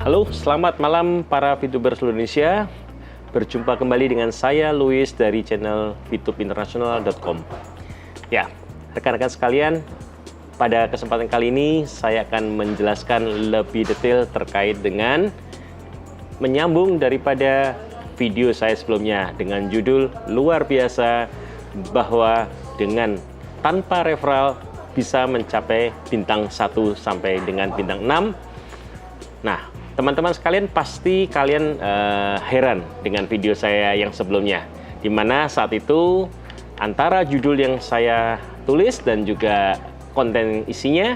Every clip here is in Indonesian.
Halo, selamat malam para VTuber seluruh Indonesia. Berjumpa kembali dengan saya, Louis, dari channel VTubeInternational.com. Ya, rekan-rekan sekalian, pada kesempatan kali ini saya akan menjelaskan lebih detail terkait dengan menyambung daripada video saya sebelumnya dengan judul luar biasa, bahwa dengan tanpa referral bisa mencapai bintang 1 sampai dengan bintang 6. Nah, teman-teman sekalian, pasti kalian heran dengan video saya yang sebelumnya, di mana saat itu antara judul yang saya tulis dan juga konten isinya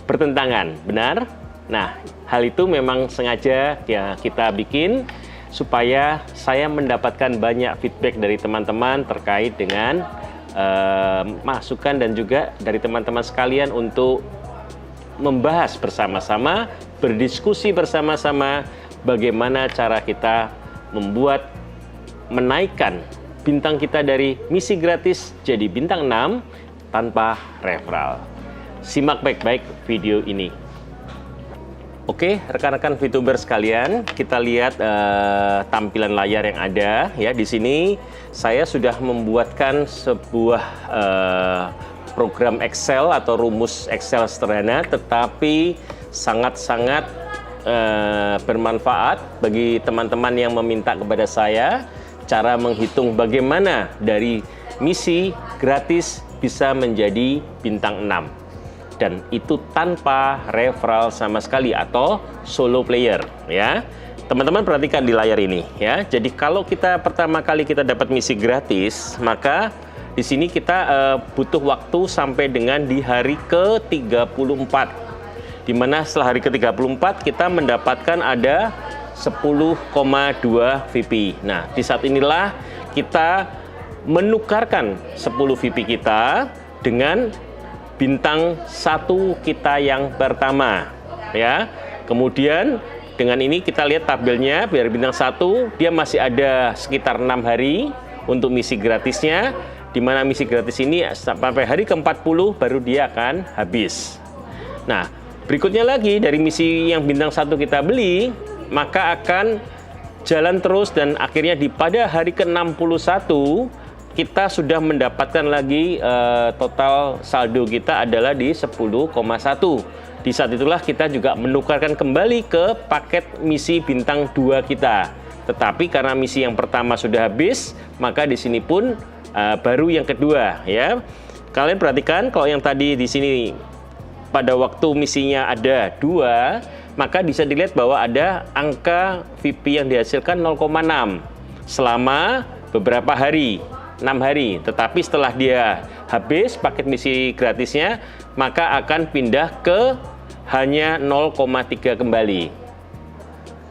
bertentangan, benar? Nah, hal itu memang sengaja ya kita bikin supaya saya mendapatkan banyak feedback dari teman-teman terkait dengan masukan dan juga dari teman-teman sekalian untuk membahas bersama-sama, berdiskusi bersama-sama bagaimana cara kita menaikkan bintang kita dari misi gratis jadi bintang 6 tanpa referral. Simak baik-baik video ini. Oke, rekan-rekan VTuber sekalian, kita lihat tampilan layar yang ada ya. Di sini saya sudah membuatkan sebuah program Excel atau rumus Excel sederhana, tetapi sangat-sangat bermanfaat bagi teman-teman yang meminta kepada saya cara menghitung bagaimana dari misi gratis bisa menjadi bintang 6, dan itu tanpa referral sama sekali atau solo player ya. Teman-teman perhatikan di layar ini ya. Jadi kalau kita pertama kali kita dapat misi gratis, maka di sini kita butuh waktu sampai dengan di hari ke-34. Di mana setelah hari ke-34 kita mendapatkan ada 10,2 VP. Nah, di saat inilah kita menukarkan 10 VP kita dengan bintang 1 kita yang pertama ya. Kemudian dengan ini kita lihat tabelnya, biar bintang 1 dia masih ada sekitar 6 hari untuk misi gratisnya, di mana misi gratis ini sampai hari ke-40 baru dia akan habis. Nah, berikutnya lagi dari misi yang bintang 1 kita beli, maka akan jalan terus dan akhirnya pada hari ke-61 kita sudah mendapatkan lagi total saldo kita adalah di 10,1. Di saat itulah kita juga menukarkan kembali ke paket misi bintang 2 kita. Tetapi karena misi yang pertama sudah habis, maka di sini pun baru yang kedua ya. Kalian perhatikan kalau yang tadi di sini pada waktu misinya ada 2, maka bisa dilihat bahwa ada angka VP yang dihasilkan 0,6 selama beberapa hari, 6 hari. Tetapi setelah dia habis paket misi gratisnya, maka akan pindah ke hanya 0,3 kembali.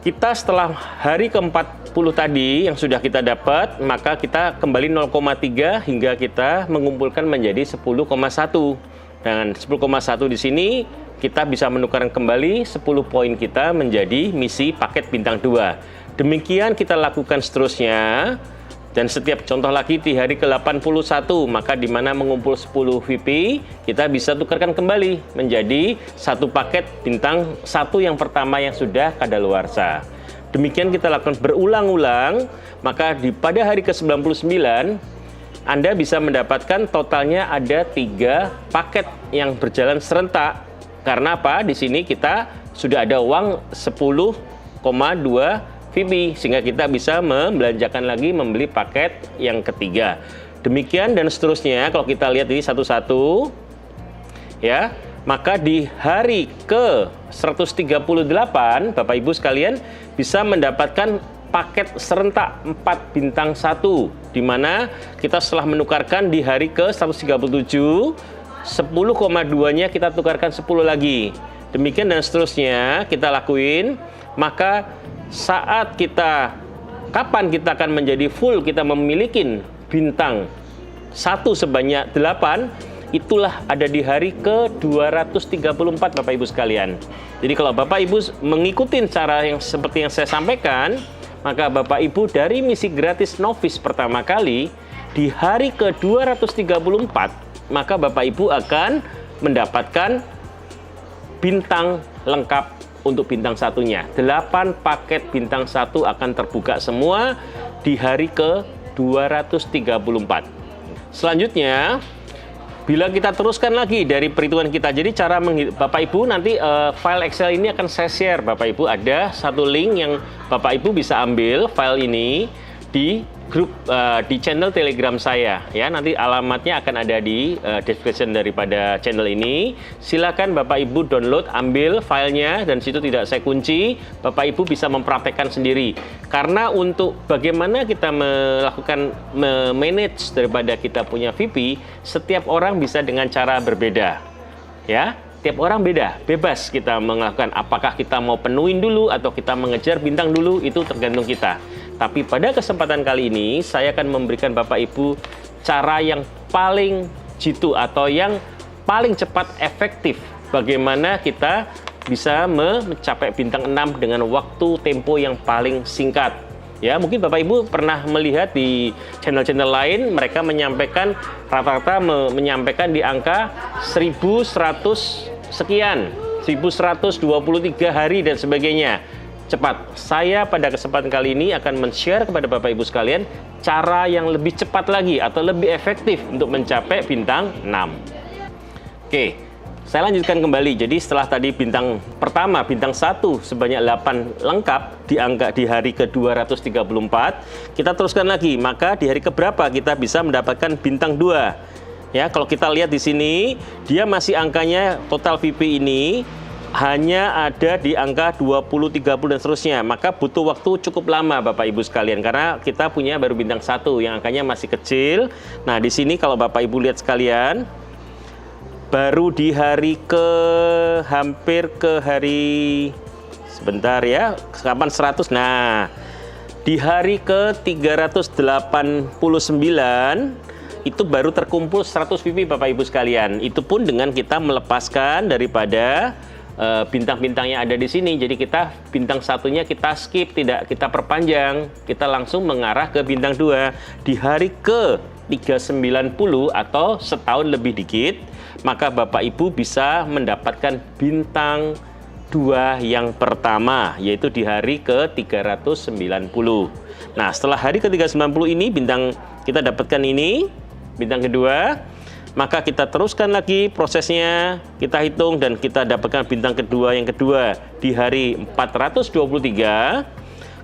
Kita setelah hari ke-40 tadi yang sudah kita dapat, maka kita kembali 0,3 hingga kita mengumpulkan menjadi 10,1. Dan 10,1 di sini kita bisa menukarkan kembali 10 poin kita menjadi misi paket bintang 2. Demikian kita lakukan seterusnya. Dan setiap contoh lagi di hari ke-81, maka di mana mengumpul 10 VP, kita bisa tukarkan kembali menjadi satu paket bintang 1 yang pertama yang sudah kadaluarsa. Demikian kita lakukan berulang-ulang, maka pada hari ke-99, Anda bisa mendapatkan totalnya ada 3 paket yang berjalan serentak. Karena apa? Di sini kita sudah ada uang 10,2 VP, sehingga kita bisa membelanjakan lagi membeli paket yang ketiga. Demikian dan seterusnya. Kalau kita lihat ini satu-satu ya, maka di hari ke-138 Bapak Ibu sekalian bisa mendapatkan paket serentak 4 bintang 1, di mana kita setelah menukarkan di hari ke-137 10,2-nya kita tukarkan 10 lagi. Demikian dan seterusnya kita lakuin. Maka kapan kita akan menjadi full, kita memiliki bintang 1 sebanyak 8, itulah ada di hari ke-234 Bapak Ibu sekalian. Jadi kalau Bapak Ibu mengikuti cara yang seperti yang saya sampaikan, maka Bapak Ibu dari misi gratis novice pertama kali di hari ke-234, maka Bapak Ibu akan mendapatkan bintang lengkap untuk bintang satunya. 8 paket bintang 1 akan terbuka semua di hari ke-234. Selanjutnya, bila kita teruskan lagi dari perhitungan kita, jadi cara Bapak Ibu nanti file Excel ini akan saya share. Bapak Ibu ada satu link yang Bapak Ibu bisa ambil file ini di grup di channel Telegram saya ya. Nanti alamatnya akan ada di description daripada channel ini. Silakan Bapak Ibu download, ambil filenya, dan situ tidak saya kunci. Bapak Ibu bisa mempraktekkan sendiri. Karena untuk bagaimana kita melakukan manage daripada kita punya VP, setiap orang bisa dengan cara berbeda. Ya, tiap orang beda, bebas kita melakukan. Apakah kita mau penuhin dulu atau kita mengejar bintang dulu, itu tergantung kita. Tapi pada kesempatan kali ini, saya akan memberikan Bapak Ibu cara yang paling jitu atau yang paling cepat efektif. Bagaimana kita bisa mencapai bintang 6 dengan waktu tempo yang paling singkat. Ya, mungkin Bapak Ibu pernah melihat di channel-channel lain, mereka menyampaikan rata-rata menyampaikan di angka 1100 sekian, 1123 hari dan sebagainya. Cepat. Saya pada kesempatan kali ini akan men-share kepada Bapak Ibu sekalian cara yang lebih cepat lagi atau lebih efektif untuk mencapai bintang 6. Oke, saya lanjutkan kembali. Jadi setelah tadi bintang pertama, bintang 1 sebanyak 8 lengkap di hari ke-234, kita teruskan lagi. Maka di hari keberapa kita bisa mendapatkan bintang 2? Ya, kalau kita lihat di sini, dia masih angkanya total VP ini hanya ada di angka 20, 30 dan seterusnya. Maka butuh waktu cukup lama Bapak Ibu sekalian, karena kita punya baru bintang 1 yang angkanya masih kecil. Nah, di sini kalau Bapak Ibu lihat sekalian, baru di hari hampir ke hari sebentar ya, kapan 100. Nah, di hari ke-389 itu baru terkumpul 100 VP Bapak Ibu sekalian. Itu pun dengan kita melepaskan daripada bintang-bintang yang ada di sini. Jadi kita bintang satunya kita skip, tidak kita perpanjang, kita langsung mengarah ke bintang 2 di hari ke 390 atau setahun lebih dikit. Maka Bapak Ibu bisa mendapatkan bintang 2 yang pertama, yaitu di hari ke 390. Nah, setelah hari ke 390 ini bintang kita dapatkan ini bintang kedua. Maka kita teruskan lagi prosesnya, kita hitung dan kita dapatkan bintang kedua yang kedua di hari 423.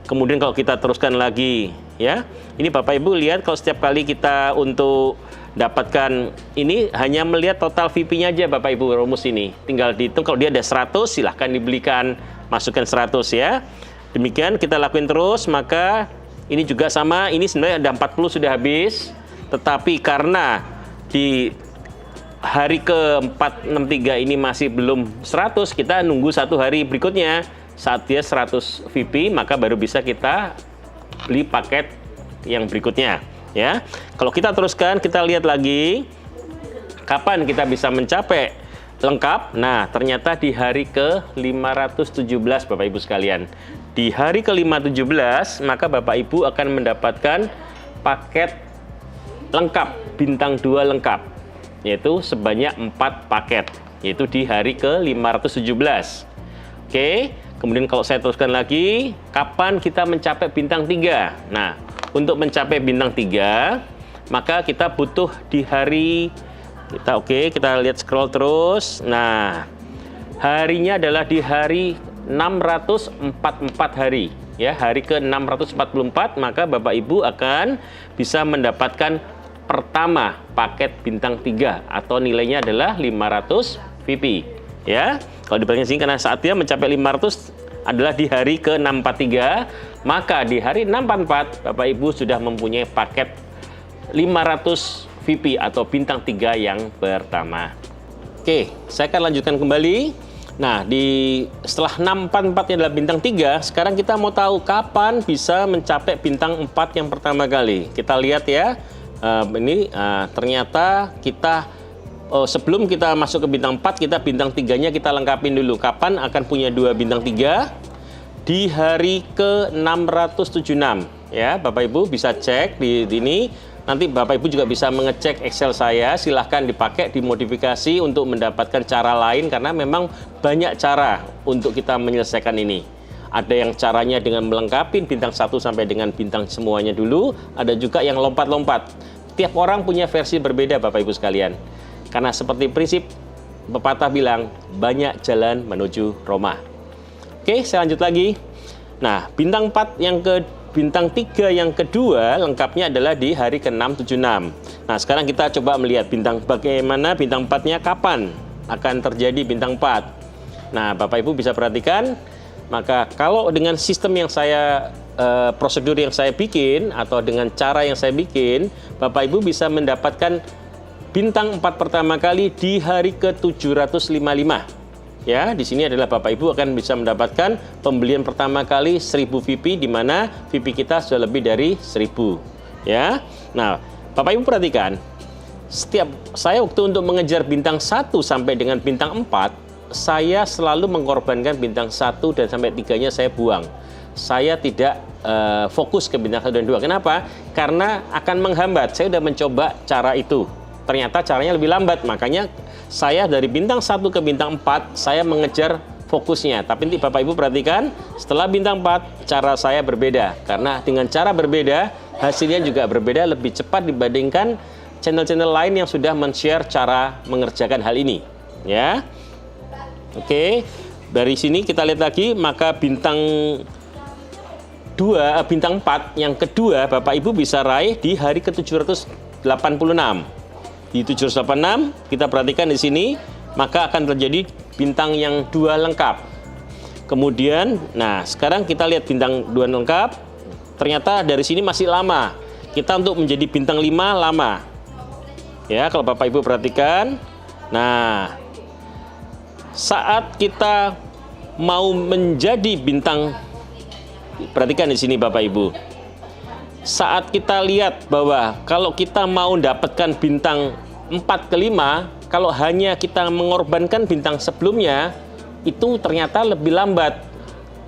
Kemudian kalau kita teruskan lagi ya, ini Bapak Ibu lihat kalau setiap kali kita untuk dapatkan ini hanya melihat total VP-nya aja Bapak Ibu, rumus ini. Tinggal dihitung, kalau dia ada 100 silahkan dibelikan, masukkan 100 ya. Demikian kita lakuin terus. Maka ini juga sama, ini sebenarnya ada 40 sudah habis. Tetapi karena di hari ke-463 ini masih belum 100, kita nunggu satu hari berikutnya. Saat dia 100 VP, maka baru bisa kita beli paket yang berikutnya. Ya, kalau kita teruskan, kita lihat lagi kapan kita bisa mencapai lengkap. Nah, ternyata di hari ke-517 Bapak Ibu sekalian. Di hari ke-517, maka Bapak Ibu akan mendapatkan paket lengkap, bintang 2 lengkap, yaitu sebanyak 4 paket, yaitu di hari ke-517. Oke, kemudian kalau saya teruskan lagi, kapan kita mencapai bintang 3? Nah, untuk mencapai bintang 3, maka kita butuh di hari kita lihat scroll terus. Nah, harinya adalah di hari 644 hari. Ya, hari ke-644, maka Bapak Ibu akan bisa mendapatkan pertama paket bintang 3 atau nilainya adalah 500 VP. Ya, kalau dibandingkan sini karena saat dia mencapai 500 adalah di hari ke-643, maka di hari 644 Bapak Ibu sudah mempunyai paket 500 VP atau bintang 3 yang pertama. Oke, saya akan lanjutkan kembali. Nah, setelah 644 adalah bintang 3, sekarang kita mau tahu kapan bisa mencapai bintang 4 yang pertama kali. Kita lihat ya, ternyata kita sebelum kita masuk ke bintang 4, kita bintang 3-nya kita lengkapin dulu. Kapan akan punya 2 bintang 3? Di hari ke-676. Ya, Bapak Ibu bisa cek di ini Nanti Bapak Ibu juga bisa mengecek Excel saya, silahkan dipakai, dimodifikasi untuk mendapatkan cara lain, karena memang banyak cara untuk kita menyelesaikan ini. Ada yang caranya dengan melengkapi bintang 1 sampai dengan bintang semuanya dulu, ada juga yang lompat-lompat. Tiap orang punya versi berbeda Bapak Ibu sekalian. Karena seperti prinsip pepatah bilang, banyak jalan menuju Roma. Oke, saya lanjut lagi. Nah, bintang 4 yang bintang 3 yang kedua lengkapnya adalah di hari ke-6, 7, 6. Nah, sekarang kita coba melihat bagaimana bintang 4-nya kapan akan terjadi bintang 4. Nah, Bapak Ibu bisa perhatikan, maka kalau dengan sistem yang prosedur yang saya bikin atau dengan cara yang saya bikin, Bapak Ibu bisa mendapatkan bintang 4 pertama kali di hari ke-755. Ya, di sini adalah Bapak Ibu akan bisa mendapatkan pembelian pertama kali 1000 VP, di mana VP kita sudah lebih dari 1000. Ya. Nah, Bapak Ibu perhatikan, setiap saya waktu untuk mengejar bintang 1 sampai dengan bintang 4, saya selalu mengorbankan bintang 1 dan sampai 3-nya saya buang. Saya tidak fokus ke bintang 1 dan 2. Kenapa? Karena akan menghambat. Saya sudah mencoba cara itu. Ternyata caranya lebih lambat, makanya saya dari bintang 1 ke bintang 4, saya mengejar fokusnya. Tapi nanti Bapak Ibu perhatikan, setelah bintang 4, cara saya berbeda. Karena dengan cara berbeda, hasilnya juga berbeda, lebih cepat dibandingkan channel-channel lain yang sudah men-share cara mengerjakan hal ini. Ya, oke. Dari sini kita lihat lagi, maka bintang 4 yang kedua, Bapak Ibu bisa raih di hari ke-786. Di 786 kita perhatikan di sini, maka akan terjadi bintang yang 2 lengkap. Kemudian, nah sekarang kita lihat bintang 2 lengkap. Ternyata dari sini masih lama. Kita untuk menjadi bintang 5 lama. Ya, kalau Bapak Ibu perhatikan. Nah, saat kita mau menjadi bintang, perhatikan di sini Bapak Ibu. Saat kita lihat bahwa kalau kita mau dapatkan bintang 4 ke 5, kalau hanya kita mengorbankan bintang sebelumnya, itu ternyata lebih lambat.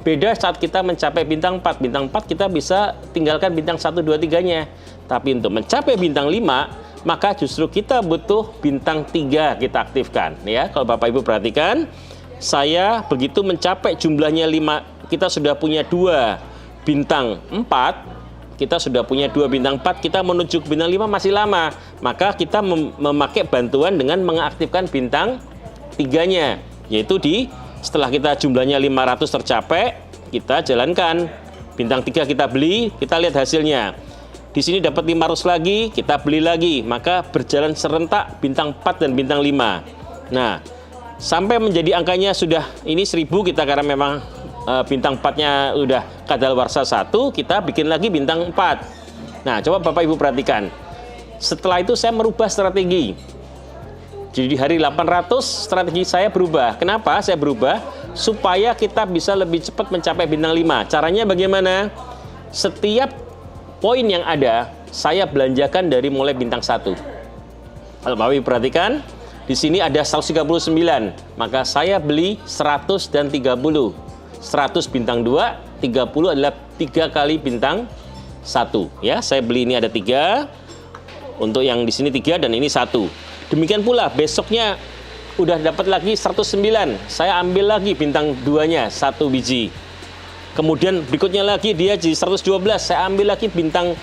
Beda saat kita mencapai bintang 4. Bintang 4 kita bisa tinggalkan bintang 1, 2, 3-nya. Tapi untuk mencapai bintang 5, maka justru kita butuh bintang 3 kita aktifkan. Ya, kalau Bapak Ibu perhatikan, saya begitu mencapai jumlahnya 5, kita sudah punya 2 bintang 4, kita sudah punya 2 bintang 4, kita menuju ke bintang 5 masih lama. Maka kita memakai bantuan dengan mengaktifkan bintang 3-nya. Yaitu setelah kita jumlahnya 500 tercapai, kita jalankan. Bintang 3 kita beli, kita lihat hasilnya. Di sini dapat 500 lagi, kita beli lagi. Maka berjalan serentak bintang 4 dan bintang 5. Nah, sampai menjadi angkanya sudah ini 1000 kita, karena memang bintang 4-nya udah kadaluarsa 1, kita bikin lagi bintang 4. Nah, coba Bapak Ibu perhatikan. Setelah itu saya merubah strategi. Jadi di hari 800 strategi saya berubah. Kenapa saya berubah? Supaya kita bisa lebih cepat mencapai bintang 5. Caranya bagaimana? Setiap poin yang ada, saya belanjakan dari mulai bintang 1. Kalau Bapak Ibu perhatikan, di sini ada 139. Maka saya beli 100 dan 30. 100 bintang 2, 30 adalah 3 kali bintang 1. Ya, saya beli ini ada 3. Untuk yang di sini 3 dan ini 1. Demikian pula besoknya udah dapat lagi 109. Saya ambil lagi bintang 2-nya 1 biji. Kemudian berikutnya lagi dia jadi 112. Saya ambil lagi bintang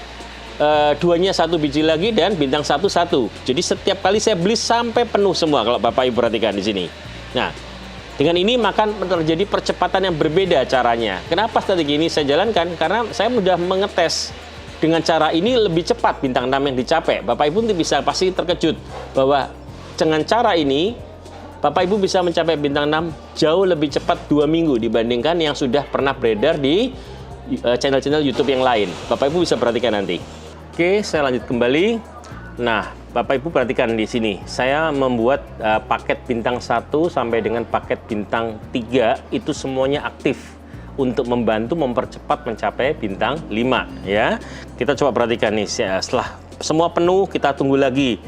2-nya 1 biji lagi dan bintang 1 1. Jadi setiap kali saya beli sampai penuh semua, kalau Bapak Ibu perhatikan di sini. Nah, dengan ini maka terjadi percepatan yang berbeda caranya. Kenapa strategi ini saya jalankan? Karena saya sudah mengetes dengan cara ini lebih cepat bintang 6 yang dicapai. Bapak Ibu nanti bisa pasti terkejut bahwa dengan cara ini Bapak Ibu bisa mencapai bintang 6 jauh lebih cepat 2 minggu dibandingkan yang sudah pernah beredar di channel-channel YouTube yang lain. Bapak Ibu bisa perhatikan nanti. Oke, saya lanjut kembali. Nah, Bapak Ibu perhatikan di sini. Saya membuat paket bintang 1 sampai dengan paket bintang 3 itu semuanya aktif untuk membantu mempercepat mencapai bintang 5 ya. Kita coba perhatikan nih, setelah semua penuh kita tunggu lagi.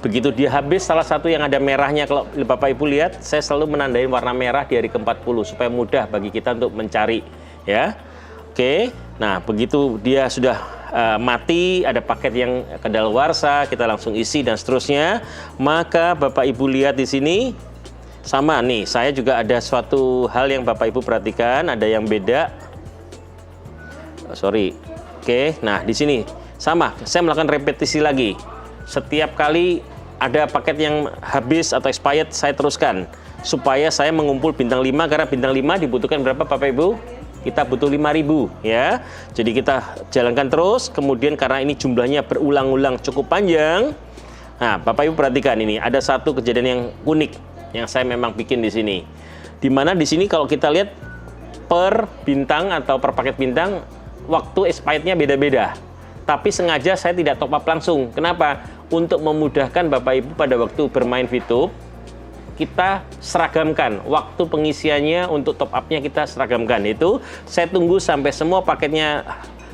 Begitu dia habis salah satu yang ada merahnya, kalau Bapak Ibu lihat, saya selalu menandai warna merah di hari ke-40 supaya mudah bagi kita untuk mencari ya. Oke. Nah, begitu dia sudah mati, ada paket yang kadaluarsa, kita langsung isi dan seterusnya. Maka Bapak Ibu lihat di sini sama nih, saya juga ada suatu hal yang Bapak Ibu perhatikan, ada yang beda. Oke, nah di sini sama, saya melakukan repetisi lagi. Setiap kali ada paket yang habis atau expired, saya teruskan supaya saya mengumpul bintang 5, karena bintang 5 dibutuhkan berapa Bapak Ibu? Kita butuh 5.000 ya. Jadi kita jalankan terus, kemudian karena ini jumlahnya berulang-ulang cukup panjang. Nah, Bapak Ibu perhatikan ini, ada satu kejadian yang unik yang saya memang bikin di sini. Dimana di sini kalau kita lihat per bintang atau per paket bintang, waktu expirednya beda-beda. Tapi sengaja saya tidak top up langsung. Kenapa? Untuk memudahkan Bapak Ibu pada waktu bermain VTube, kita seragamkan waktu pengisiannya, untuk top up-nya kita seragamkan. Itu saya tunggu sampai semua paketnya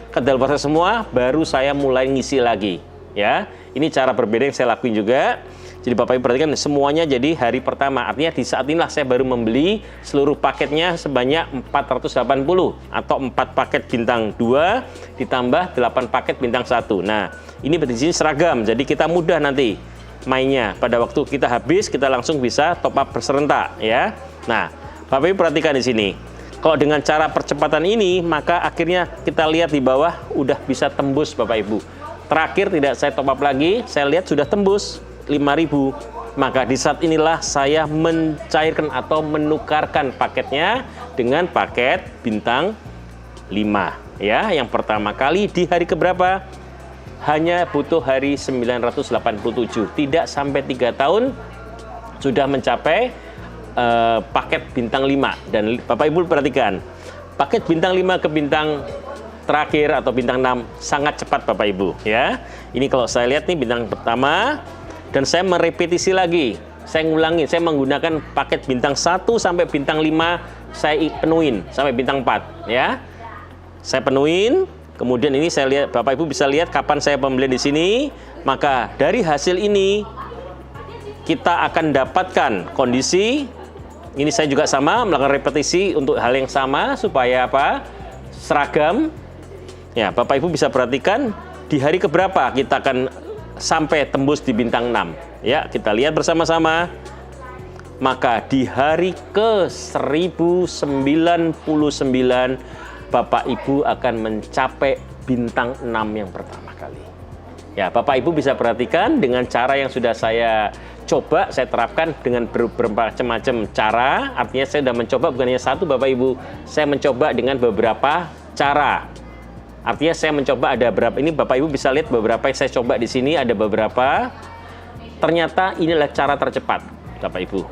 kadaluarsa semua, baru saya mulai ngisi lagi ya. Ini cara berbeda yang saya lakuin juga. Jadi Bapak Ibu perhatikan semuanya jadi hari pertama. Artinya di saat inilah saya baru membeli seluruh paketnya sebanyak 480 atau 4 paket bintang 2 ditambah 8 paket bintang 1. Nah, ini di sini seragam. Jadi kita mudah nanti mainnya. Pada waktu kita habis, kita langsung bisa top up berserentak ya. Nah, Bapak Ibu perhatikan di sini. Kalau dengan cara percepatan ini, maka akhirnya kita lihat di bawah udah bisa tembus Bapak Ibu. Terakhir tidak saya top up lagi, saya lihat sudah tembus 5.000. Maka di saat inilah saya mencairkan atau menukarkan paketnya dengan paket bintang 5 ya. Yang pertama kali di hari keberapa? Hanya butuh hari 987, tidak sampai 3 tahun sudah mencapai paket bintang 5. Dan Bapak Ibu perhatikan, paket bintang 5 ke bintang terakhir atau bintang 6 sangat cepat Bapak Ibu ya. Ini kalau saya lihat nih bintang pertama, dan saya merepetisi lagi, saya ngulangin, saya menggunakan paket bintang 1 sampai bintang 5, saya penuhin sampai bintang 4 ya. Saya penuhin. Kemudian ini saya lihat, Bapak Ibu bisa lihat kapan saya pembelian di sini. Maka dari hasil ini kita akan dapatkan kondisi. Ini saya juga sama melakukan repetisi untuk hal yang sama supaya apa? Seragam. Ya, Bapak Ibu bisa perhatikan di hari keberapa kita akan sampai tembus di bintang 6. Ya, kita lihat bersama-sama. Maka di hari ke 1099 Bapak Ibu akan mencapai bintang 6 yang pertama kali. Ya, Bapak Ibu bisa perhatikan dengan cara yang sudah saya coba, saya terapkan dengan bermacam-macam cara. Artinya saya sudah mencoba bukan hanya satu Bapak Ibu, saya mencoba dengan beberapa cara. Artinya saya mencoba ada berapa, ini Bapak Ibu bisa lihat beberapa yang saya coba di sini, ada beberapa. Ternyata inilah cara tercepat Bapak Ibu.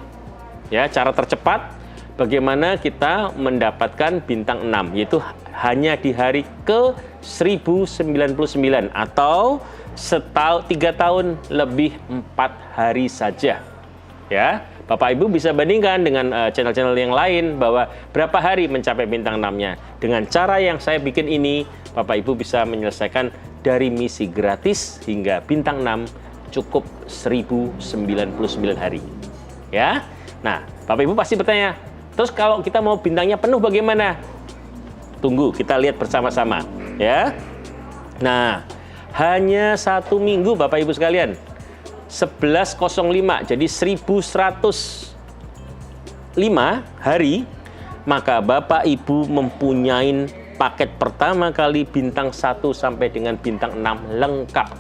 Ya, cara tercepat bagaimana kita mendapatkan bintang 6, yaitu hanya di hari ke 1099 atau 3 tahun lebih 4 hari saja. Ya, Bapak Ibu bisa bandingkan dengan channel-channel yang lain bahwa berapa hari mencapai bintang 6-nya. Dengan cara yang saya bikin ini, Bapak Ibu bisa menyelesaikan dari misi gratis hingga bintang 6 cukup 1099 hari. Ya. Nah, Bapak Ibu pasti bertanya, terus kalau kita mau bintangnya penuh bagaimana? Tunggu, kita lihat bersama-sama ya. Nah, hanya 1 minggu Bapak Ibu sekalian, 11.05, jadi 1105 hari, maka Bapak Ibu mempunyai paket pertama kali bintang 1 sampai dengan bintang 6 lengkap.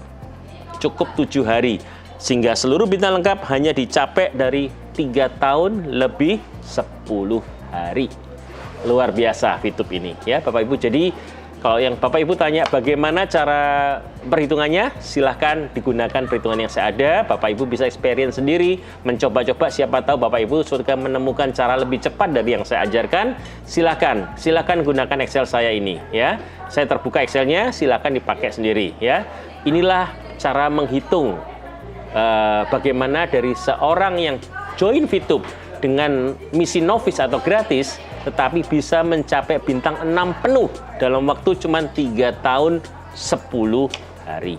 Cukup 7 hari. Sehingga seluruh bintang lengkap hanya dicapai dari 3 tahun lebih 10 hari. Luar biasa VTube ini ya Bapak Ibu. Jadi kalau yang Bapak Ibu tanya bagaimana cara perhitungannya, silahkan digunakan perhitungan yang saya ada. Bapak Ibu bisa experience sendiri, mencoba-coba, siapa tahu Bapak Ibu sudah menemukan cara lebih cepat dari yang saya ajarkan. Silahkan gunakan Excel saya ini ya. Saya terbuka Excelnya, silahkan dipakai sendiri ya. Inilah cara menghitung bagaimana dari seorang yang join VTube dengan misi novice atau gratis, tetapi bisa mencapai bintang 6 penuh dalam waktu cuma 3 tahun 10 hari.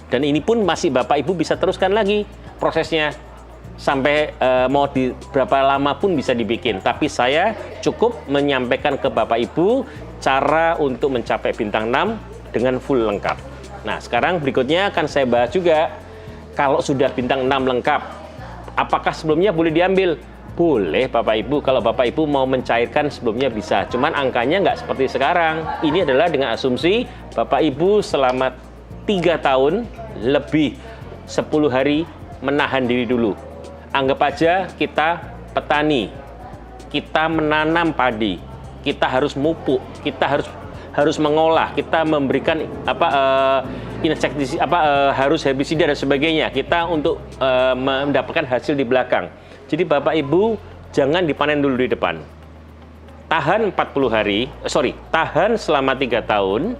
Dan ini pun masih Bapak Ibu bisa teruskan lagi prosesnya sampai mau di berapa lama pun bisa dibikin. Tapi saya cukup menyampaikan ke Bapak Ibu cara untuk mencapai bintang 6 dengan full lengkap. Nah, sekarang berikutnya akan saya bahas juga, kalau sudah bintang 6 lengkap, apakah sebelumnya boleh diambil? Boleh Bapak Ibu, kalau Bapak Ibu mau mencairkan sebelumnya bisa. Cuman angkanya nggak seperti sekarang. Ini adalah dengan asumsi Bapak Ibu selama 3 tahun lebih 10 hari menahan diri dulu. Anggap aja kita petani, kita menanam padi, kita harus mupuk, kita harus mengolah, kita memberikan insektisida, harus herbisida dan sebagainya. Kita untuk mendapatkan hasil di belakang. Jadi Bapak Ibu jangan dipanen dulu di depan. Tahan 40 hari, tahan selama 3 tahun,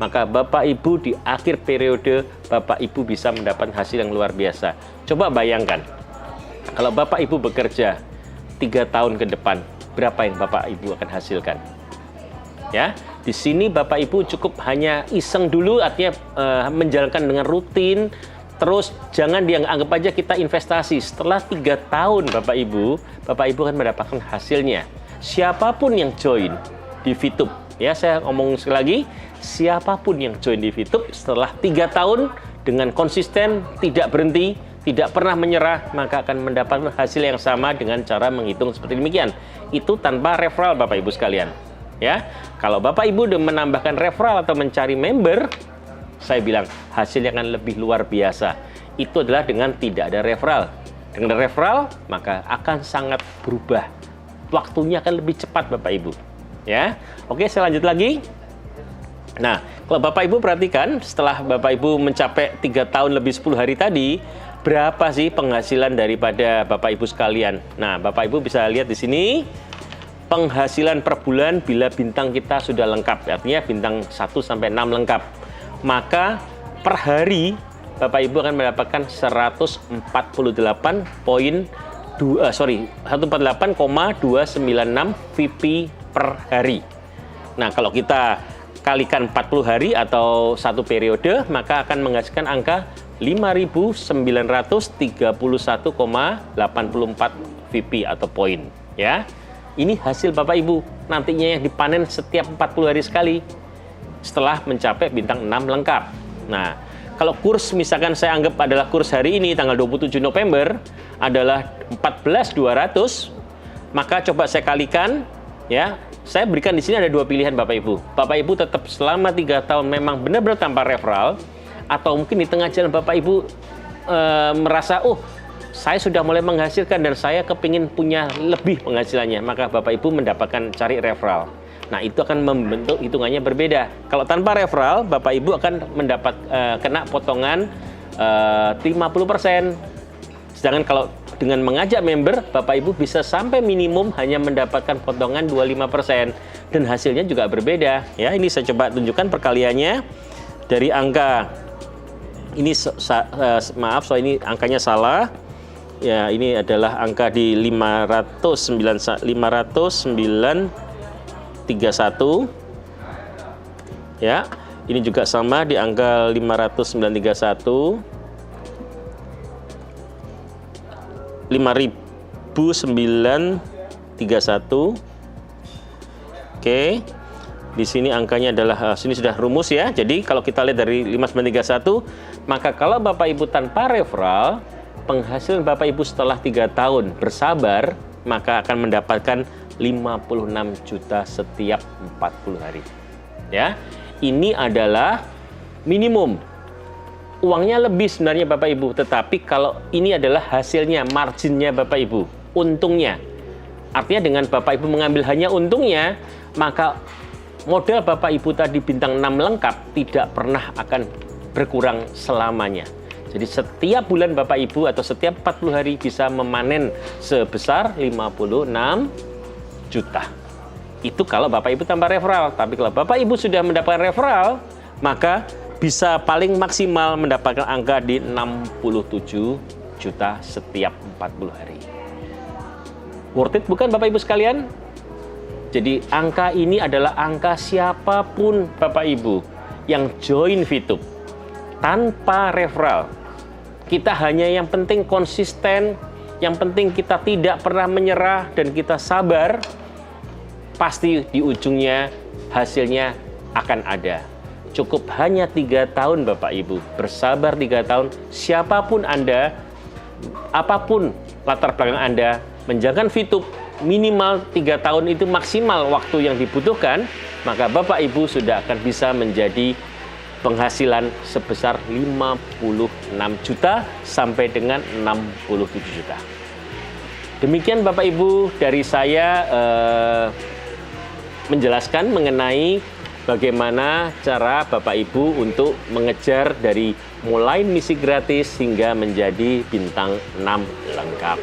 maka Bapak Ibu di akhir periode Bapak Ibu bisa mendapatkan hasil yang luar biasa. Coba bayangkan, kalau Bapak Ibu bekerja 3 tahun ke depan, berapa yang Bapak Ibu akan hasilkan? Ya, di sini Bapak Ibu cukup hanya iseng dulu, artinya menjalankan dengan rutin. Terus jangan dianggap aja kita investasi. Setelah 3 tahun Bapak Ibu akan mendapatkan hasilnya. Siapapun yang join di VTube, ya saya ngomong sekali lagi, siapapun yang join di VTube setelah 3 tahun dengan konsisten, tidak berhenti, tidak pernah menyerah, maka akan mendapatkan hasil yang sama dengan cara menghitung seperti demikian. Itu tanpa referral Bapak Ibu sekalian. Ya, kalau Bapak Ibu menambahkan referral atau mencari member, saya bilang hasilnya akan lebih luar biasa. Itu adalah dengan tidak ada referral. Dengan referral, maka akan sangat berubah. Waktunya akan lebih cepat Bapak Ibu. Ya, oke, saya lanjut lagi. Nah, kalau Bapak Ibu perhatikan, setelah Bapak Ibu mencapai 3 tahun lebih 10 hari tadi, berapa sih penghasilan daripada Bapak Ibu sekalian? Nah, Bapak Ibu bisa lihat di sini, penghasilan per bulan bila bintang kita sudah lengkap, artinya bintang 1 sampai 6 lengkap. Maka per hari Bapak Ibu akan mendapatkan 148,296 VP per hari. Nah, kalau kita kalikan 40 hari atau satu periode, maka akan menghasilkan angka 5.931,84 VP atau poin, ya. Ini hasil Bapak Ibu nantinya yang dipanen setiap 40 hari sekali setelah mencapai bintang 6 lengkap. Nah, kalau kurs misalkan saya anggap adalah kurs hari ini tanggal 27 November adalah 14.200, maka coba saya kalikan, ya. Saya berikan di sini ada 2 pilihan Bapak Ibu. Bapak Ibu tetap selama 3 tahun memang benar-benar tanpa referral, atau mungkin di tengah jalan Bapak Ibu merasa, oh saya sudah mulai menghasilkan dan saya kepingin punya lebih penghasilannya, maka Bapak Ibu mendapatkan cari referral. Nah, itu akan membentuk hitungannya berbeda. Kalau tanpa referral, Bapak Ibu akan mendapat kena potongan 50%. Sedangkan kalau dengan mengajak member, Bapak Ibu bisa sampai minimum hanya mendapatkan potongan 25%. Dan hasilnya juga berbeda. Ya, ini saya coba tunjukkan perkaliannya dari angka ini, maaf, so ini angkanya salah. Ya, ini adalah angka di 50931. Ya, ini juga sama di angka 50931. 5.931. Oke. Di sini angkanya adalah sini sudah rumus ya. Jadi kalau kita lihat dari 5.931, maka kalau Bapak Ibu tanpa referral, penghasilan Bapak Ibu setelah 3 tahun bersabar, maka akan mendapatkan 56 juta setiap 40 hari. Ya. Ini adalah minimum. Uangnya lebih sebenarnya Bapak Ibu, tetapi kalau ini adalah hasilnya, marginnya Bapak Ibu, untungnya. Artinya dengan Bapak Ibu mengambil hanya untungnya, maka modal Bapak Ibu tadi bintang 6 lengkap tidak pernah akan berkurang selamanya. Jadi setiap bulan Bapak Ibu atau setiap 40 hari bisa memanen sebesar 56 juta. Itu kalau Bapak Ibu tanpa referral. Tapi kalau Bapak Ibu sudah mendapatkan referral, maka bisa paling maksimal mendapatkan angka di 67 juta setiap 40 hari. Worth it bukan Bapak Ibu sekalian? Jadi angka ini adalah angka siapapun Bapak Ibu yang join VTube tanpa referral. Kita hanya yang penting konsisten, yang penting kita tidak pernah menyerah dan kita sabar, pasti di ujungnya hasilnya akan ada. cukup hanya 3 tahun Bapak Ibu. Bersabar 3 tahun, siapapun Anda, apapun latar belakang Anda, menjalankan VTube minimal 3 tahun itu maksimal waktu yang dibutuhkan, maka Bapak Ibu sudah akan bisa menjadi penghasilan sebesar 56 juta sampai dengan 67 juta. Demikian Bapak Ibu dari saya menjelaskan mengenai bagaimana cara Bapak Ibu untuk mengejar dari mulai misi gratis hingga menjadi bintang 6 lengkap.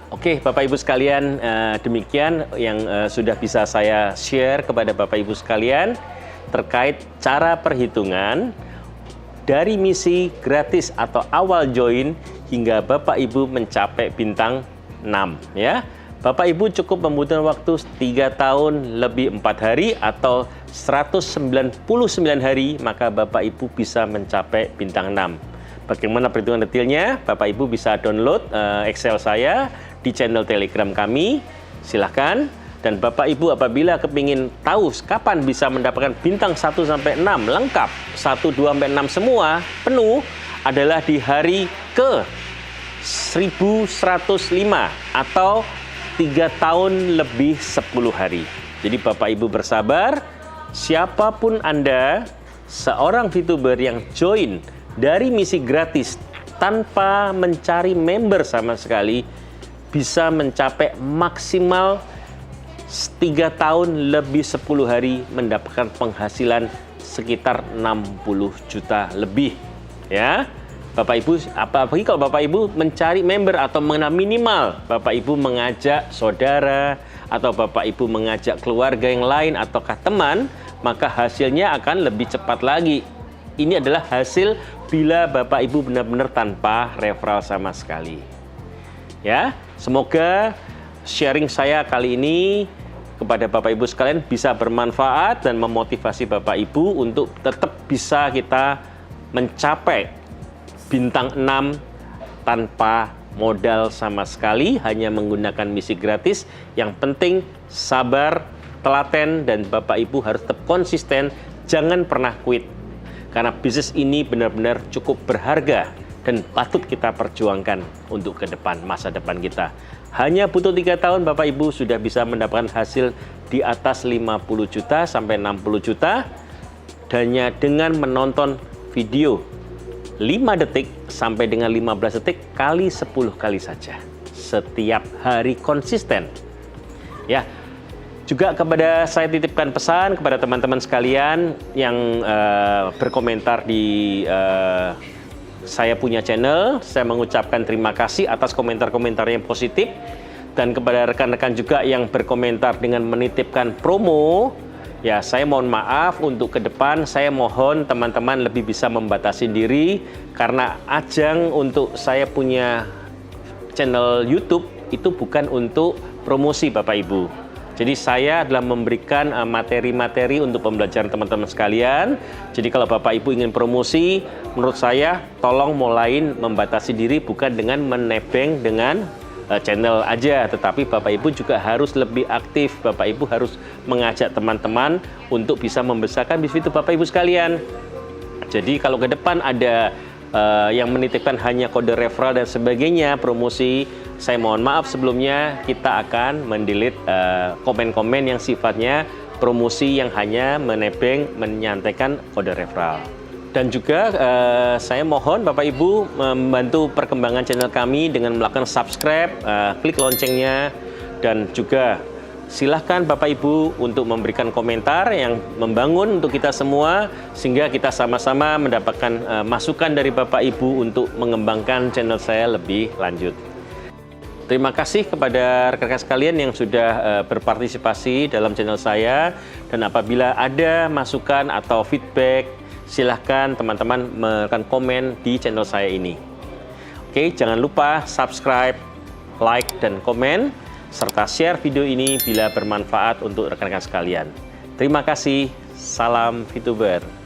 Oke, Bapak Ibu sekalian, demikian yang sudah bisa saya share kepada Bapak Ibu sekalian terkait cara perhitungan dari misi gratis atau awal join hingga Bapak Ibu mencapai bintang 6 ya. Bapak Ibu cukup membutuhkan waktu 3 tahun lebih 4 hari atau 199 hari, maka Bapak Ibu bisa mencapai bintang 6. Bagaimana perhitungan detailnya? Bapak Ibu bisa download Excel saya di channel Telegram kami. Silahkan. Dan Bapak Ibu apabila kepingin tahu kapan bisa mendapatkan bintang 1 sampai 6 lengkap, 1, 2 sampai 6 semua penuh, adalah di hari ke 1105 atau 3 tahun lebih 10 hari. Jadi Bapak Ibu bersabar, siapapun Anda, seorang VTuber yang join dari misi gratis tanpa mencari member sama sekali, bisa mencapai maksimal 3 tahun lebih 10 hari mendapatkan penghasilan sekitar 60 juta lebih. Ya. Bapak Ibu, apalagi kalau Bapak Ibu mencari member atau minimal Bapak Ibu mengajak saudara atau Bapak Ibu mengajak keluarga yang lain ataukah teman, maka hasilnya akan lebih cepat lagi. Ini adalah hasil bila Bapak Ibu benar-benar tanpa referral sama sekali. Ya, semoga sharing saya kali ini kepada Bapak Ibu sekalian bisa bermanfaat dan memotivasi Bapak Ibu untuk tetap bisa kita mencapai bintang 6 tanpa modal sama sekali, hanya menggunakan misi gratis. Yang penting sabar, telaten, dan Bapak Ibu harus tetap konsisten, jangan pernah quit. Karena bisnis ini benar-benar cukup berharga dan patut kita perjuangkan untuk ke depan, masa depan kita. Hanya butuh 3 tahun Bapak Ibu sudah bisa mendapatkan hasil di atas 50 juta sampai 60 juta hanya dengan menonton video 5 detik sampai dengan 15 detik kali 10 kali saja setiap hari konsisten. Ya. Juga kepada saya titipkan pesan kepada teman-teman sekalian yang berkomentar di saya punya channel. Saya mengucapkan terima kasih atas komentar-komentar yang positif, dan kepada rekan-rekan juga yang berkomentar dengan menitipkan promo. Ya, saya mohon maaf untuk ke depan, saya mohon teman-teman lebih bisa membatasi diri, karena ajang untuk saya punya channel YouTube itu bukan untuk promosi Bapak Ibu. Jadi saya adalah memberikan materi-materi untuk pembelajaran teman-teman sekalian. Jadi kalau Bapak Ibu ingin promosi, menurut saya tolong mulai membatasi diri, bukan dengan menebeng dengan channel aja, tetapi Bapak Ibu juga harus lebih aktif. Bapak Ibu harus mengajak teman-teman untuk bisa membesarkan bisnis itu Bapak Ibu sekalian. Jadi kalau ke depan ada yang menitipkan hanya kode referral dan sebagainya, promosi, saya mohon maaf sebelumnya, kita akan mendelete komen-komen yang sifatnya promosi yang hanya menebeng, menyantaikan kode referral. Dan juga saya mohon Bapak Ibu membantu perkembangan channel kami dengan melakukan subscribe, klik loncengnya, dan juga silahkan Bapak Ibu untuk memberikan komentar yang membangun untuk kita semua, sehingga kita sama-sama mendapatkan masukan dari Bapak Ibu untuk mengembangkan channel saya lebih lanjut. Terima kasih kepada rekan-rekan sekalian yang sudah berpartisipasi dalam channel saya, dan apabila ada masukan atau feedback, silahkan teman-teman memberikan komen di channel saya ini. Oke, jangan lupa subscribe, like, dan komen, serta share video ini bila bermanfaat untuk rekan-rekan sekalian. Terima kasih, salam VTuber.